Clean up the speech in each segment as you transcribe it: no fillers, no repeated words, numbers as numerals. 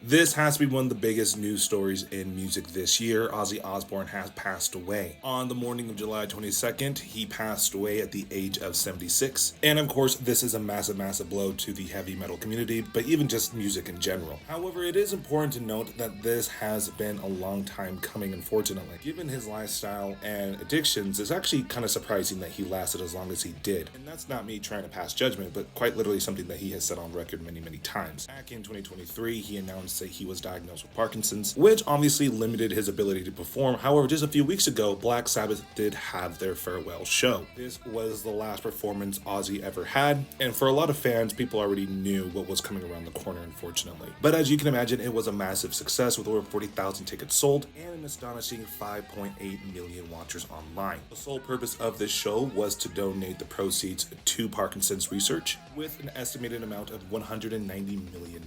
This has to be one of the biggest news stories in music this year. Ozzy Osbourne has passed away. On the morning of July 22nd, he passed away at the age of 76. And of course, this is a massive, massive blow to the heavy metal community, but even just music in general. However, it is important to note that this has been a long time coming, unfortunately. Given his lifestyle and addictions, it's actually kind of surprising that he lasted as long as he did. And that's not me trying to pass judgment, but quite literally something that he has said on record many, many times. Back in 2023, he announced that he was diagnosed with Parkinson's, which obviously limited his ability to perform. However, just a few weeks ago, Black Sabbath did have their farewell show. This was the last performance Ozzy ever had, and for a lot of fans, people already knew what was coming around the corner, unfortunately. But as you can imagine, it was a massive success with over 40,000 tickets sold and an astonishing 5.8 million watchers online. The sole purpose of this show was to donate the proceeds to Parkinson's research with an estimated amount of $190 million.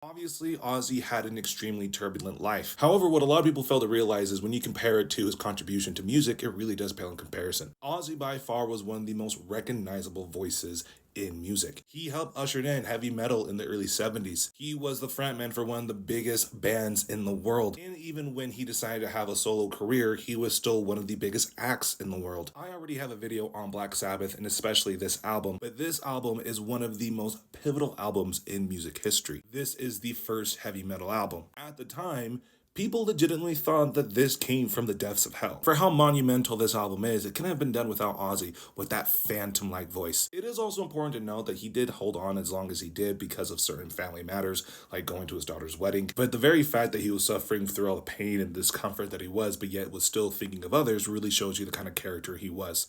Obviously, Ozzy had an extremely turbulent life. However, what a lot of people fail to realize is when you compare it to his contribution to music, it really does pale in comparison. Ozzy by far was one of the most recognizable voices in music. He helped usher in heavy metal in the early 70s. He was the frontman for one of the biggest bands in the world. And even when he decided to have a solo career, he was still one of the biggest acts in the world. I already have a video on Black Sabbath and especially this album, but this album is one of the most pivotal albums in music history. This is the first heavy metal album. At the time, people legitimately thought that this came from the depths of hell. For how monumental this album is, it couldn't have been done without Ozzy with that phantom-like voice. It is also important to note that he did hold on as long as he did because of certain family matters, like going to his daughter's wedding. But the very fact that he was suffering through all the pain and discomfort that he was, but yet was still thinking of others, really shows you the kind of character he was.